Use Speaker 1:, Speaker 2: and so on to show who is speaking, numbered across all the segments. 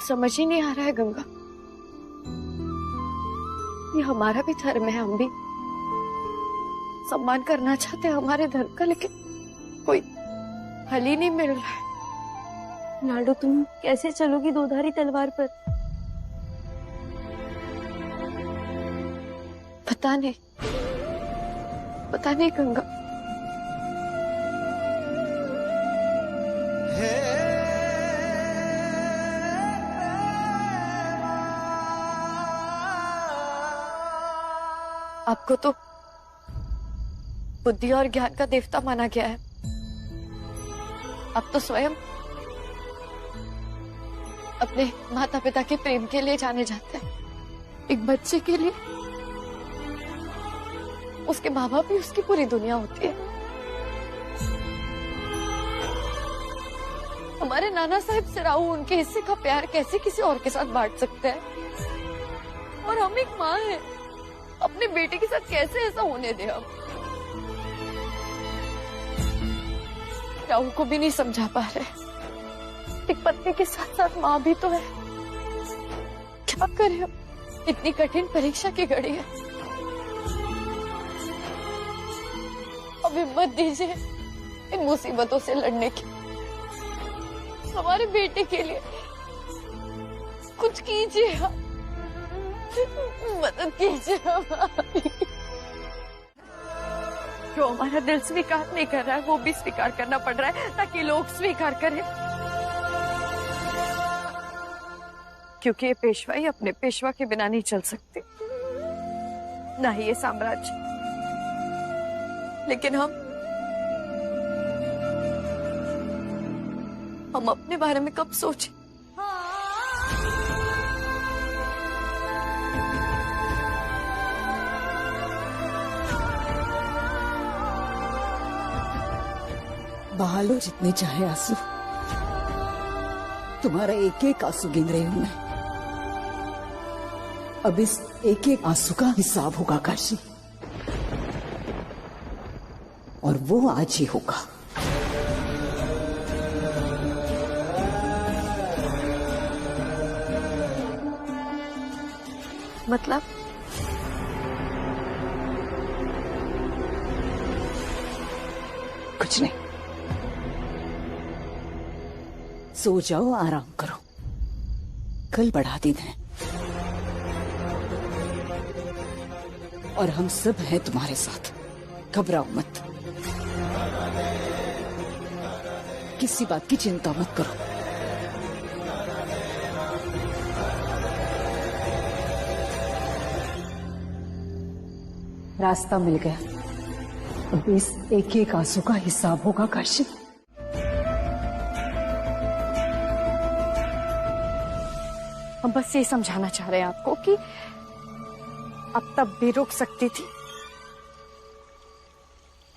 Speaker 1: समझ ही नहीं आ रहा है गंगा, ये हमारा भी धर्म है, हम भी सम्मान करना चाहते हैं हमारे धर्म का, लेकिन कोई हल ही नहीं मिल रहा है।
Speaker 2: लाडो, तुम कैसे चलोगी दोधारी तलवार पर?
Speaker 1: पता नहीं गंगा। आपको तो बुद्धि और ज्ञान का देवता माना गया है, आप तो स्वयं अपने माता पिता के प्रेम के लिए जाने जाते हैं। एक बच्चे के लिए उसके माँ बाप ही उसकी पूरी दुनिया होती है। हमारे नाना साहिब सिराऊ उनके हिस्से का प्यार कैसे किसी और के साथ बांट सकते हैं? और हम एक माँ हैं, अपने बेटे के साथ कैसे ऐसा होने दे? हम राहु को भी नहीं समझा पा रहे। एक पत्नी के साथ साथ माँ भी तो है। क्या करें हम? इतनी कठिन परीक्षा की घड़ी है। अब हिम्मत दीजिए इन मुसीबतों से लड़ने की। हमारे बेटे के लिए कुछ कीजिए, मदद कीजिए हमारी। जो हमारा दिल स्वीकार नहीं कर रहा है वो भी स्वीकार करना पड़ रहा है ताकि लोग स्वीकार करें, क्योंकि ये पेशवाई अपने पेशवा के बिना नहीं चल सकती, ना ही ये साम्राज्य। लेकिन हम अपने बारे में कब सोचे?
Speaker 3: बहा लो जितने चाहे आंसू, तुम्हारा एक एक आंसू गिन रही हूं मैं। अब इस एक एक आंसू का हिसाब होगा काशी, और वो आज ही होगा।
Speaker 1: मतलब?
Speaker 3: कुछ नहीं, सो जाओ, आराम करो, कल बढ़ा दिन है और हम सब हैं तुम्हारे साथ। घबराओ मत, किसी बात की चिंता मत करो। रास्ता मिल गया, अब इस एक एक आंसू का हिसाब होगा काशी।
Speaker 1: हम बस ये समझाना चाह रहे हैं आपको कि आप तब भी रुक सकती थी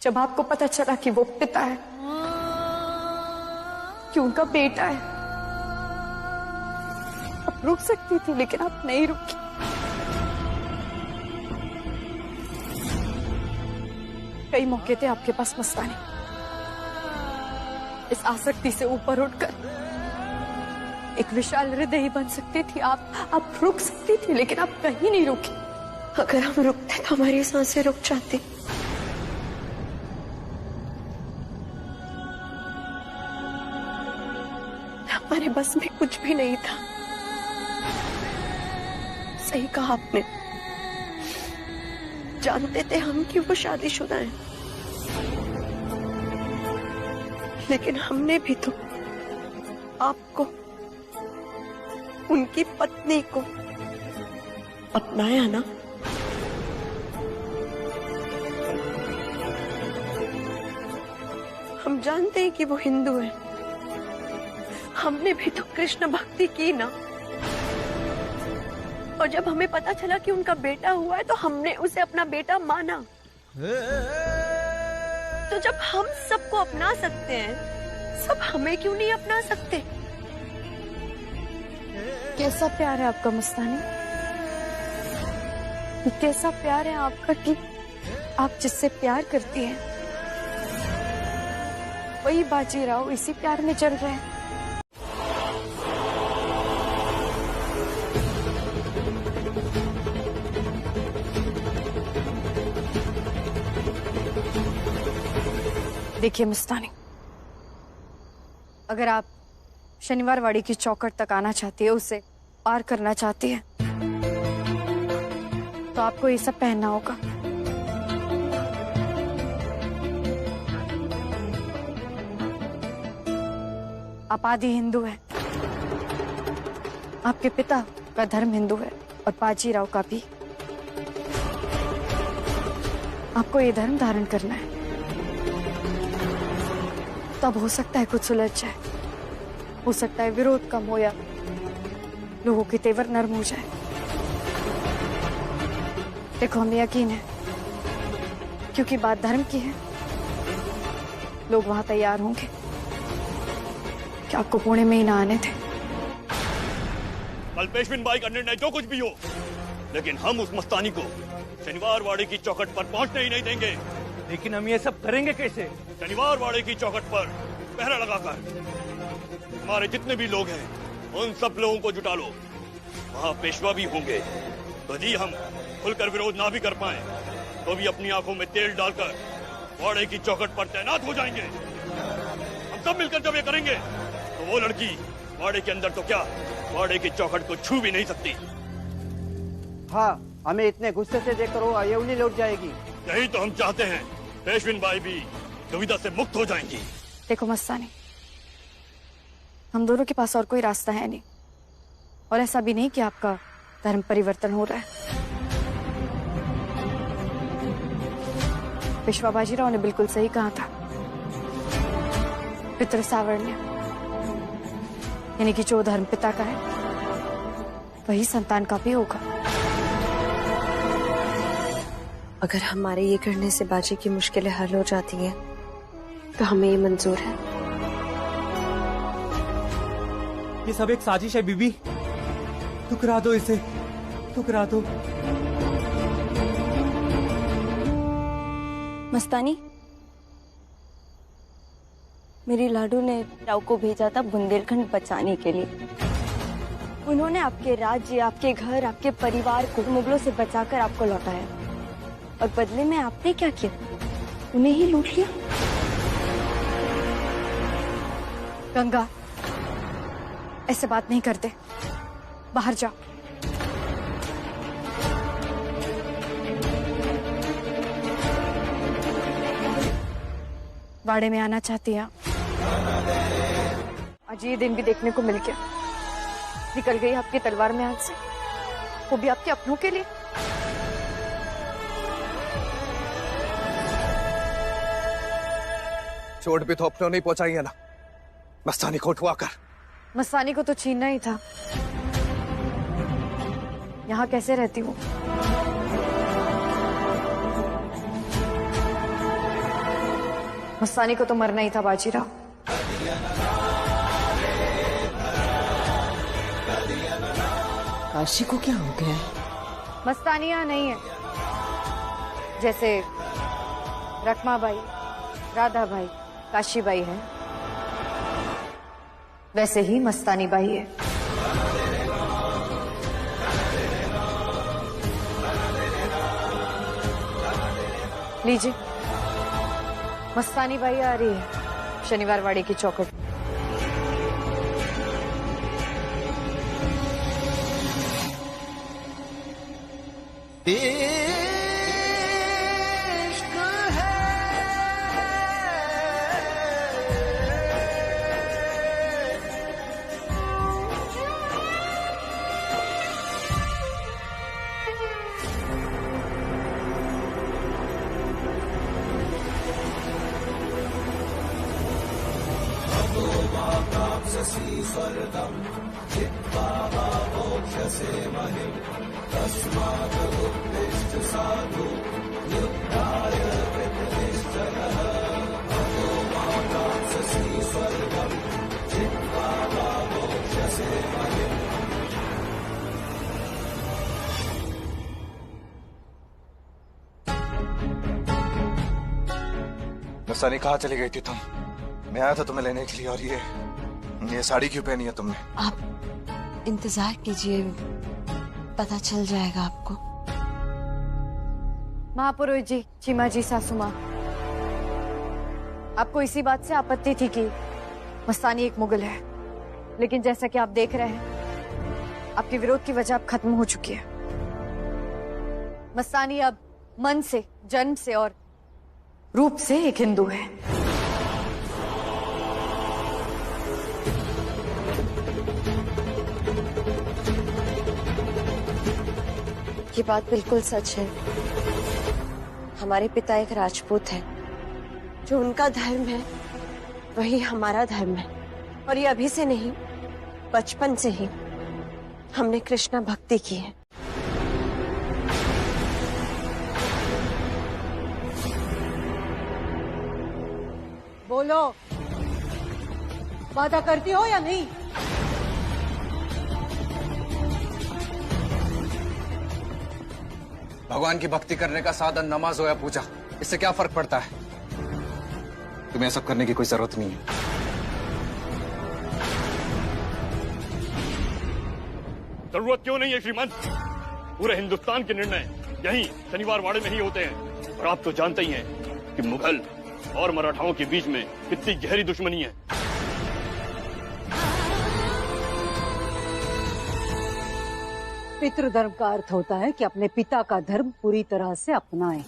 Speaker 1: जब आपको पता चला कि वो पिता है, कि उनका बेटा है। आप रुक सकती थी, लेकिन आप नहीं रुकी। कई मौके थे आपके पास मस्तानी, इस आसक्ति से ऊपर उठकर एक विशाल हृदय बन सकती थी। आप रुक सकती थी, लेकिन आप कहीं नहीं रुकी। अगर हम रुकते तो हमारी सांसें रुक जाती। हमारे बस में कुछ भी नहीं था। सही कहा आपने, जानते थे हम कि वो शादीशुदा है, लेकिन हमने भी तो आपको, उनकी पत्नी को अपनाया ना। हम जानते हैं कि वो हिंदू है, हमने भी तो कृष्ण भक्ति की ना। और जब हमें पता चला कि उनका बेटा हुआ है तो हमने उसे अपना बेटा माना। तो जब हम सबको अपना सकते हैं, सब हमें क्यों नहीं अपना सकते? कैसा प्यार है आपका मस्तानी, कैसा प्यार है आपका कि आप जिससे प्यार करती हैं वही बाजीराव इसी प्यार में चल रहे हैं। देखिए मस्तानी, अगर आप शनिवार वाड़ी की चौखट तक आना चाहती है, उसे पार करना चाहती है, तो आपको ये सब पहनना होगा। आप आदि हिंदू हैं, आपके पिता का धर्म हिंदू है और बाजीराव का भी। आपको ये धर्म धारण करना है, तब हो सकता है कुछ सुलझ जाए, हो सकता है विरोध कम हो या लोगों के तेवर नरम हो जाए। देखो, हमें यकीन है, क्योंकि बात धर्म की है, लोग वहां तैयार होंगे कि आपको पुणे में ही ना आने थे।
Speaker 4: कल्पेश बाई का निर्णय जो कुछ भी हो, लेकिन हम उस मस्तानी को शनिवार वाड़े की चौखट पर पहुंचने ही नहीं देंगे।
Speaker 5: लेकिन हम ये सब करेंगे कैसे?
Speaker 4: शनिवार वाड़े की चौखट पर पहरा लगाकर हमारे जितने भी लोग हैं, उन सब लोगों को जुटा लो। वहाँ पेशवा भी होंगे, तो यदि हम खुलकर विरोध ना भी कर पाए, तो भी अपनी आंखों में तेल डालकर वाड़े की चौखट पर तैनात हो जाएंगे। हम सब मिलकर जब ये करेंगे, तो वो लड़की वाड़े के अंदर तो क्या, वाड़े की चौखट को छू भी नहीं सकती।
Speaker 5: हाँ, हमें इतने गुस्से से देखकर वो अयवनी लौट जाएगी।
Speaker 4: यही तो हम चाहते हैं। पेशविन बाई भी दुविधा से मुक्त हो जाएंगी।
Speaker 1: देखो मस्तानी, हम दोनों के पास और कोई रास्ता है नहीं, और ऐसा भी नहीं कि आपका धर्म परिवर्तन हो रहा है। पेशवा बाजीराव ने बिल्कुल सही कहा था, पितृ सावर्ण्य, यानी कि जो धर्म पिता का है वही संतान का भी होगा।
Speaker 2: अगर हमारे ये करने से बाजी की मुश्किलें हल हो जाती हैं, तो हमें ये मंजूर है।
Speaker 5: ये सब एक साजिश है बीबी, ठुकरा दो इसे, ठुकरा दो।
Speaker 2: मस्तानी, मेरी लाडू ने राव को भेजा था बुंदेलखंड बचाने के लिए। उन्होंने आपके राज्य, आपके घर, आपके परिवार को मुगलों से बचाकर आपको लौटाया, और बदले में आपने क्या किया? उन्हें ही लूट लिया।
Speaker 1: गंगा, ऐसे बात नहीं करते, बाहर जाओ। वाड़े में आना चाहती हैं? आज ये दिन भी देखने को मिल गया, निकल गई आपकी तलवार में हाथ से, वो भी आपके अपनों के लिए।
Speaker 6: चोट भी तो अपनों नहीं पहुंचाई है ना, मस्तानी को उठवा कर।
Speaker 1: मस्तानी को तो छीनना ही था। यहाँ कैसे रहती हूँ? मस्तानी को तो मरना ही था बाजीराव।
Speaker 3: काशी को क्या हो गया है?
Speaker 1: मस्तानी यहाँ नहीं है। जैसे रखमाबाई, राधाबाई, काशीबाई है, वैसे ही मस्तानी बाई है। लीजिए, मस्तानी बाई आ रही है शनिवार वाड़े की चौखट।
Speaker 6: मस्तानी कहाँ चली गई थी तुम? मैं आया था तुम्हें लेने के लिए, और ये साड़ी क्यों पहनी है तुमने?
Speaker 2: आप इंतजार कीजिए, पता चल जाएगा आपको।
Speaker 1: महापुरोहित जी, चीमा जी, सासू माँ,
Speaker 2: आपको इसी बात से आपत्ति थी कि मस्तानी एक मुगल है, लेकिन जैसा कि आप देख रहे हैं, आपके विरोध की वजह अब खत्म हो चुकी है। मस्तानी अब मन से, जन्म से और रूप से एक हिंदू है।
Speaker 7: ये बात बिल्कुल सच है। हमारे पिता एक राजपूत है। जो उनका धर्म है वही हमारा धर्म है, और ये अभी से नहीं, बचपन से ही हमने कृष्णा भक्ति की है।
Speaker 3: बोलो, वादा करती हो या नहीं?
Speaker 6: भगवान की भक्ति करने का साधन नमाज हो या पूजा, इससे क्या फर्क पड़ता है? तुम्हें सब करने की कोई जरूरत नहीं है।
Speaker 4: जरूरत क्यों नहीं है श्रीमंत? पूरे हिंदुस्तान के निर्णय यहीं शनिवार वाड़े में ही होते हैं, और आप तो जानते ही हैं कि मुगल और मराठाओं के बीच में कितनी गहरी दुश्मनी है।
Speaker 3: पितृधर्म का अर्थ होता है कि अपने पिता का धर्म पूरी तरह से अपनाएं।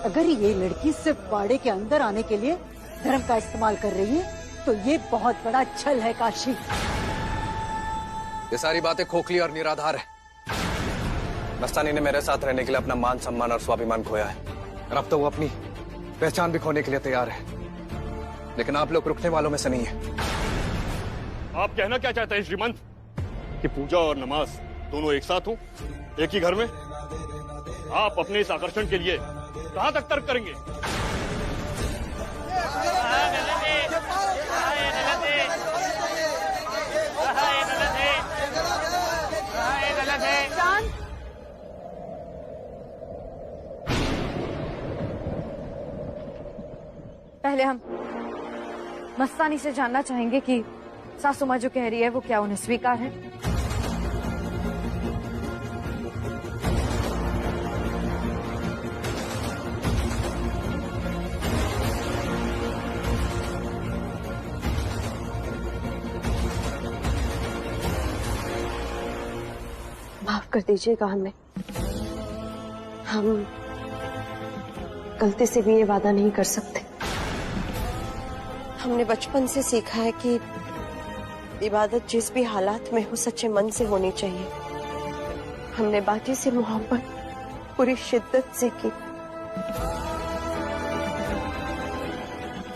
Speaker 3: अगर ये लड़की सिर्फ वाड़े के अंदर आने के लिए धर्म का इस्तेमाल कर रही है तो ये बहुत बड़ा छल है काशी।
Speaker 6: ये सारी बातें खोखली और निराधार है। मस्तानी ने मेरे साथ रहने के लिए अपना मान सम्मान और स्वाभिमान खोया है, और अब तो वो अपनी पहचान भी खोने के लिए तैयार है। लेकिन आप लोग रुकने वालों में से नहीं है।
Speaker 4: आप कहना क्या चाहते हैं श्रीमंत? कि पूजा और नमाज दोनों एक साथ हो, एक ही घर में? आप अपने इस आकर्षण के लिए कहां तक तर्क करेंगे?
Speaker 2: पहले हम मस्तानी से जानना चाहेंगे कि सासू माँ जो कह रही है वो क्या उन्हें स्वीकार है।
Speaker 7: माफ कर दीजिएगा हमें। हम गलती से भी ये वादा नहीं कर सकते। हमने बचपन से सीखा है कि इबादत जिस भी हालात में हो सच्चे मन से होनी चाहिए। हमने बाकी से मोहब्बत पूरी शिद्दत से की,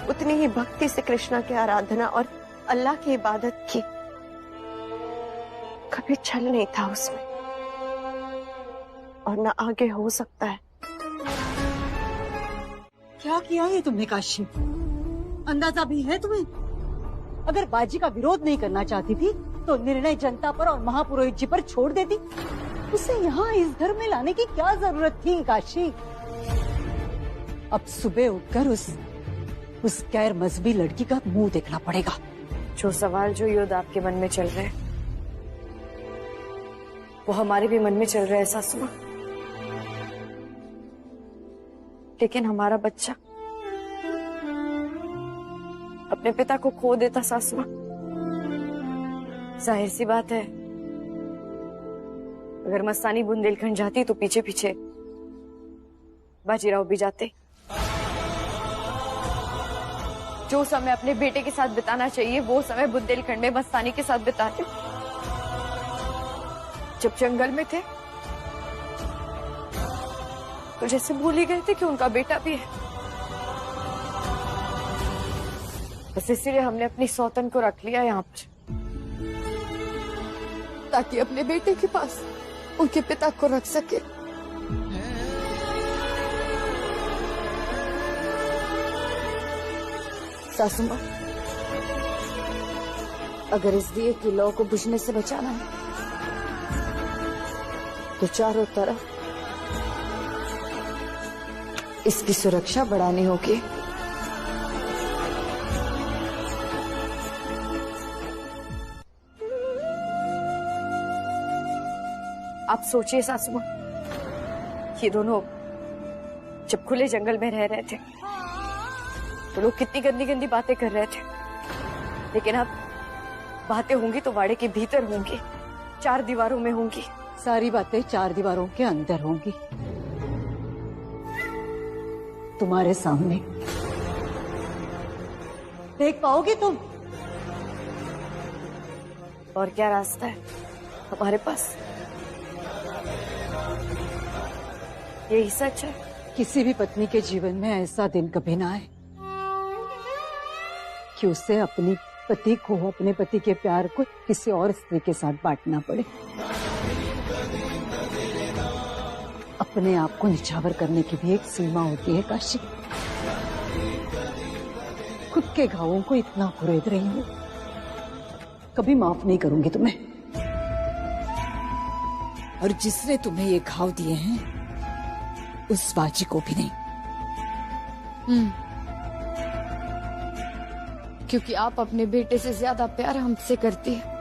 Speaker 7: उतनी ही भक्ति से कृष्णा की आराधना और अल्लाह की इबादत की। कभी छल नहीं था उसमें, और ना आगे हो सकता है।
Speaker 3: क्या किया ये तुमने काशी? अंदाजा भी है तुम्हें? अगर बाजी का विरोध नहीं करना चाहती थी तो निर्णय जनता पर और महापुरोहित जी पर छोड़ देती। उसे यहाँ इस घर में लाने की क्या जरूरत थी काशी? अब सुबह उठकर उस गैर मजहबी लड़की का मुंह देखना पड़ेगा।
Speaker 2: जो सवाल जो युद्ध आपके मन में चल रहे हैं वो हमारे भी मन में चल रहा है सासू माँ। लेकिन हमारा बच्चा अपने पिता को खो देता सासू माँ। जाहिर सी बात है, अगर मस्तानी बुंदेलखंड जाती तो पीछे पीछे बाजीराव भी जाते। जो समय अपने बेटे के साथ बिताना चाहिए वो समय बुंदेलखंड में मस्तानी के साथ बिताते। जब जंगल में थे तो जैसे भूल ही गए थे कि उनका बेटा भी है। बस इसीलिए हमने अपनी सौतन को रख लिया यहाँ पर, ताकि अपने बेटे के पास उनके पिता को रख सके। सासू माँ, अगर इस दिए की लौ को बुझने से बचाना है तो चारों तरफ इसकी सुरक्षा बढ़ानी होगी। आप सोचिए सासू माँ, ये दोनों जब खुले जंगल में रह रहे थे तो लोग कितनी गंदी गंदी बातें कर रहे थे, लेकिन अब बातें होंगी तो वाड़े के भीतर होंगी, 4 दीवारों में होंगी।
Speaker 3: सारी बातें 4 दीवारों के अंदर होंगी, तुम्हारे सामने देख पाओगी तुम।
Speaker 2: और क्या रास्ता है हमारे पास? यही सच है।
Speaker 3: किसी भी पत्नी के जीवन में ऐसा दिन कभी ना आए कि उसे अपने पति के प्यार को किसी और स्त्री के साथ बांटना पड़े। अपने आप को निछावर करने की भी एक सीमा होती है काशी। खुद के घावों को इतना कुरेद रही हूं, कभी माफ नहीं करूंगी तुम्हें। और जिसने तुम्हें ये घाव दिए हैं उस बाजी को भी नहीं।
Speaker 2: क्योंकि आप अपने बेटे से ज्यादा प्यार हमसे करती है।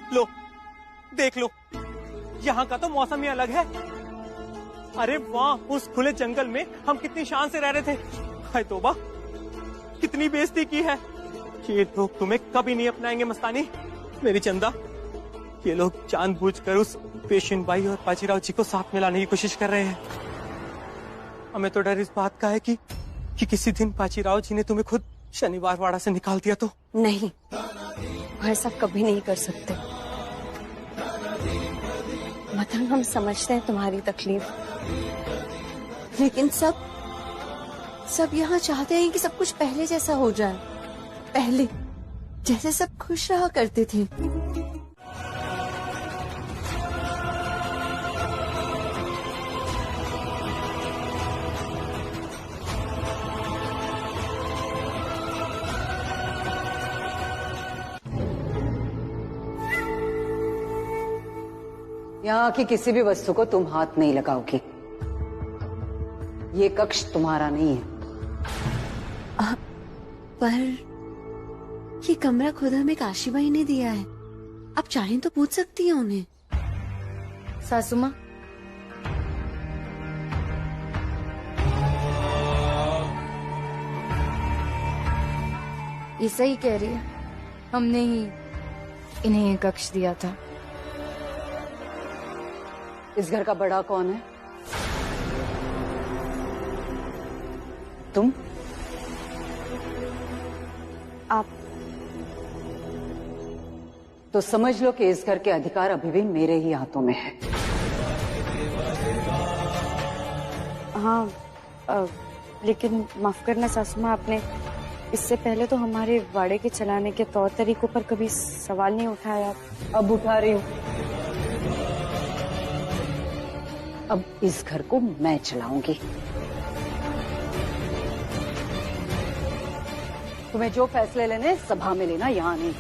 Speaker 5: लो, देख लो, यहाँ का तो मौसम ही अलग है। अरे वहाँ उस खुले जंगल में हम कितनी शान से रह रहे थे। हाय तौबा, कितनी बेइज्जती की है। ये लोग तुम्हें कभी नहीं अपनाएंगे मस्तानी, मेरी चंदा। ये लोग जानबूझकर उस पेशेंट बाई और बाजीराव जी को साथ मिलाने की कोशिश कर रहे हैं। हमें तो डर इस बात का है कि किसी दिन बाजीराव जी ने तुम्हें खुद शनिवार वाड़ा से निकाल दिया तो।
Speaker 2: नहीं, ऐसा कभी नहीं कर सकते। मतलब हम समझते हैं तुम्हारी तकलीफ, लेकिन सब यहाँ चाहते हैं कि सब कुछ पहले जैसा हो जाए, पहले जैसे सब खुश रहा करते थे।
Speaker 3: यहाँ की किसी भी वस्तु को तुम हाथ नहीं लगाओगी। ये कक्ष तुम्हारा नहीं है।
Speaker 7: पर ये कमरा खुद हमें काशीबाई ने दिया है, आप चाहें तो पूछ सकती हैं उन्हें।
Speaker 2: सासू माँ, ये सही कह रही है, हमने ही इन्हें ये कक्ष दिया था।
Speaker 3: इस घर का बड़ा कौन है? तुम?
Speaker 2: आप?
Speaker 3: तो समझ लो कि इस घर के अधिकार अभी भी मेरे ही हाथों में है।
Speaker 2: हाँ, लेकिन माफ करना सासू माँ, आपने इससे पहले तो हमारे वाड़े के चलाने के तौर तरीकों पर कभी सवाल नहीं उठाया।
Speaker 3: अब उठा रही हूँ। अब इस घर को मैं चलाऊंगी। तुम्हें जो फैसले लेने सभा में लेना, यहाँ नहीं।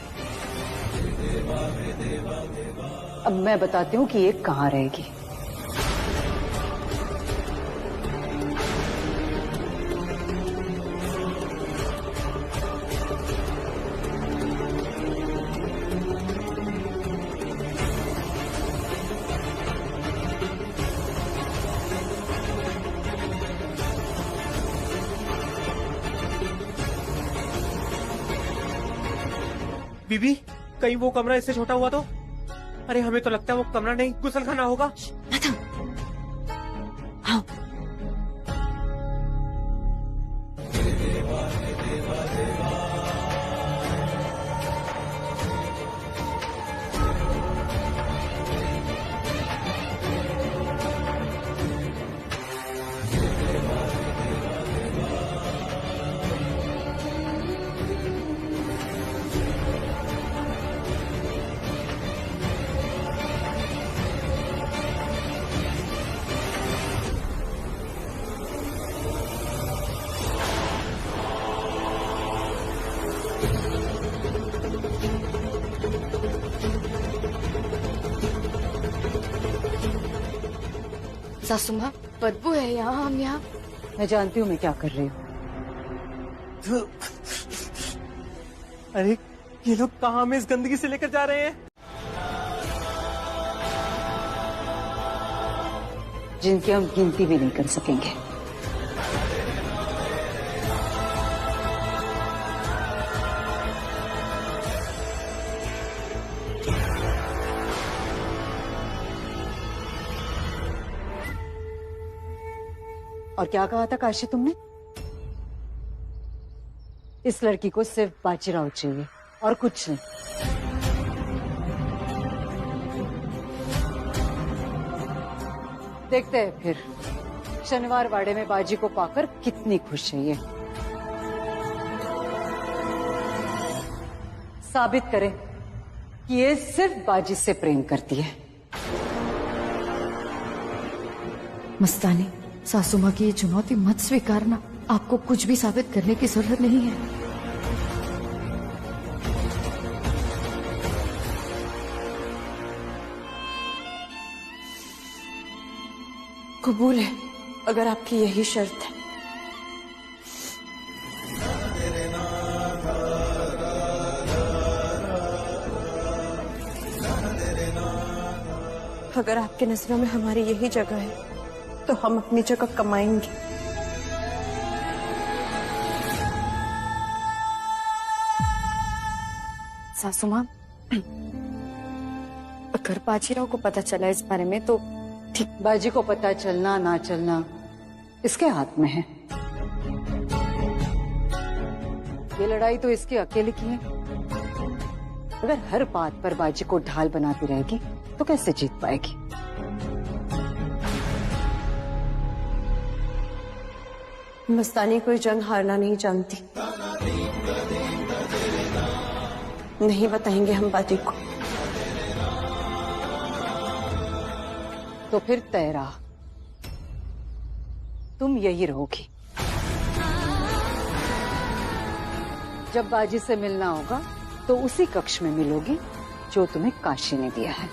Speaker 3: अब मैं बताती हूँ कि ये कहाँ रहेगी।
Speaker 5: बीबी, कहीं वो कमरा इससे छोटा हुआ तो? अरे हमें तो लगता है वो कमरा नहीं, गुसलखाना होगा।
Speaker 7: हाँ।
Speaker 1: सासू माँ, बदबू है यहाँ, हम यहाँ।
Speaker 3: मैं जानती हूँ मैं क्या कर रही हूँ।
Speaker 5: अरे ये लोग कहाँ हमें इस गंदगी से लेकर जा रहे हैं?
Speaker 3: जिनकी हम गिनती भी नहीं कर सकेंगे। और क्या कहा था काशी तुमने? इस लड़की को सिर्फ बाजीराव चाहिए और कुछ नहीं। देखते हैं फिर शनिवार वाड़े में बाजी को पाकर कितनी खुश है ये। साबित करें कि ये सिर्फ बाजी से प्रेम करती है।
Speaker 1: मस्तानी, सासू माँ की ये चुनौती मत स्वीकारना। आपको कुछ भी साबित करने की जरूरत नहीं है।
Speaker 7: कबूल है, अगर आपकी यही शर्त है। अगर आपकी नजरों में हमारी यही जगह है तो हम अपनी जगह कमाएंगे।
Speaker 2: सासू माँ, अगर बाजीराव को पता चला इस बारे में तो
Speaker 3: ठीक, बाजी को पता चलना ना चलना इसके हाथ में है। ये लड़ाई तो इसकी अकेले की है। अगर हर बात पर बाजी को ढाल बनाती रहेगी तो कैसे जीत पाएगी?
Speaker 7: मस्तानी कोई जंग हारना नहीं जानती। नहीं बताएंगे हम बाजी को।
Speaker 3: तो फिर तय रहा, तुम यही रहोगी। जब बाजी से मिलना होगा तो उसी कक्ष में मिलोगी जो तुम्हें काशी ने दिया है।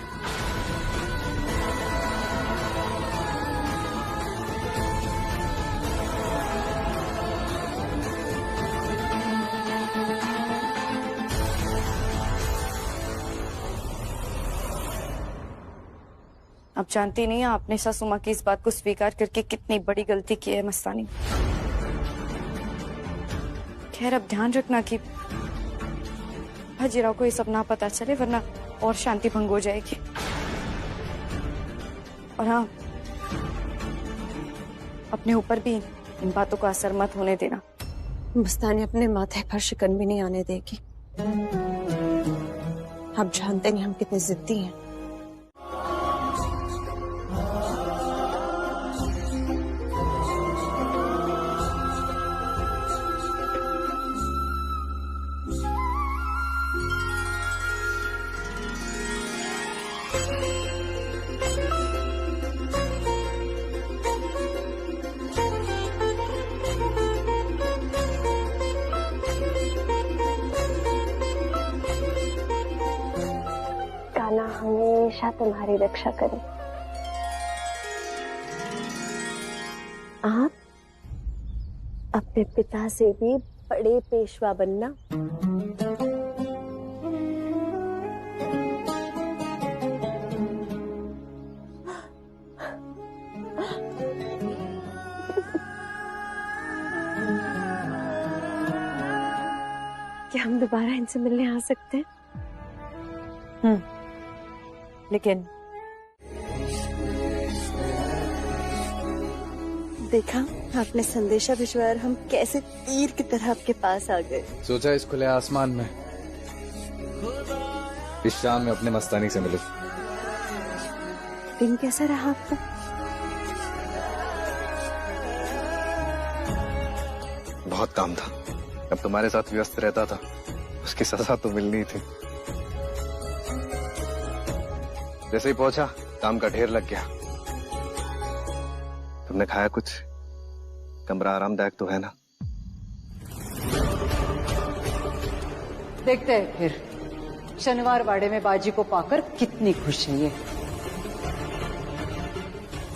Speaker 2: आप जानती नहीं, आपने सासू माँ की इस बात को स्वीकार करके कितनी बड़ी गलती की है मस्तानी। खैर, अब ध्यान रखना कि बाजीराव को ये सब ना पता चले, वरना और शांति भंग हो जाएगी। और हाँ, अपने ऊपर भी इन बातों का असर मत होने देना।
Speaker 7: मस्तानी अपने माथे पर शिकन भी नहीं आने देगी। आप जानते नहीं हम कितने जिद्दी हैं। कान्हा हमेशा तुम्हारी रक्षा करे। आप अपने पिता से भी बड़े पेशवा बनना। क्या हम दोबारा इनसे मिलने आ सकते हैं?
Speaker 1: लेकिन
Speaker 2: देखा आपने संदेशा भिजवाया और हम कैसे तीर की तरह आपके पास आ गए।
Speaker 6: सोचा इस खुले आसमान में इस शाम में अपने मस्तानी से मिलूं।
Speaker 2: दिन कैसा रहा आपका?
Speaker 6: बहुत काम था। अब तुम्हारे साथ व्यस्त रहता था, उसकी सजा तो मिलनी ही थी। जैसे ही पहुंचा काम का ढेर लग गया। तुमने खाया कुछ? कमरा आरामदायक तो है ना?
Speaker 3: देखते हैं फिर शनिवार वाड़े में बाजी को पाकर कितनी खुश है ये।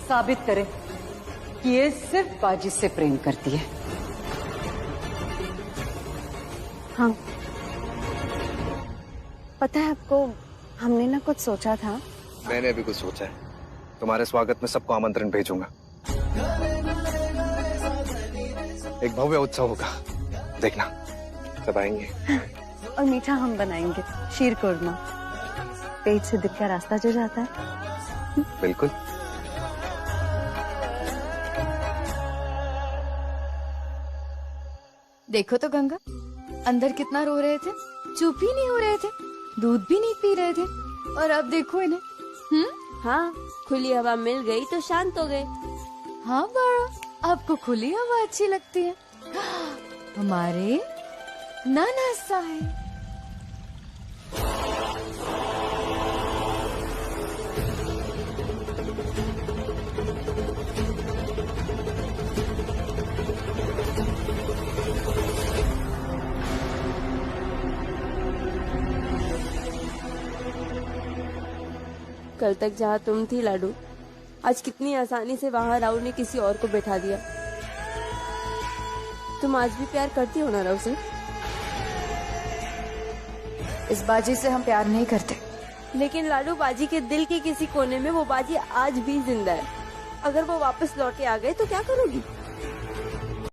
Speaker 3: साबित करे कि ये सिर्फ बाजी से प्रेम करती है।
Speaker 2: हाँ, पता है आपको, हमने ना कुछ सोचा था।
Speaker 6: मैंने अभी कुछ सोचा है। तुम्हारे स्वागत में सबको आमंत्रण भेजूंगा। एक भव्य उत्सव होगा, देखना सब आएंगे।
Speaker 2: और मीठा हम बनाएंगे, शीर कोरमा। पेट से दिल का रास्ता जो जाता है।
Speaker 6: बिल्कुल।
Speaker 1: देखो तो गंगा, अंदर कितना रो रहे थे, चुप ही नहीं हो रहे थे, दूध भी नहीं पी रहे थे, और अब देखो इन्हें।
Speaker 7: हाँ, खुली हवा मिल गई तो शांत हो गए।
Speaker 1: हाँ बड़ा, आपको खुली हवा अच्छी लगती है। हमारे नाना साहब।
Speaker 7: कल तक जहाँ तुम थी लाडू, आज कितनी आसानी से वहाँ राहुल ने किसी और को बैठा दिया। तुम आज भी प्यार करती हो ना राहुल से?
Speaker 1: इस बाजी से हम प्यार नहीं करते।
Speaker 7: लेकिन लाडू, बाजी के दिल के किसी कोने में वो बाजी आज भी जिंदा है। अगर वो वापस लौट के आ गए तो क्या करोगी?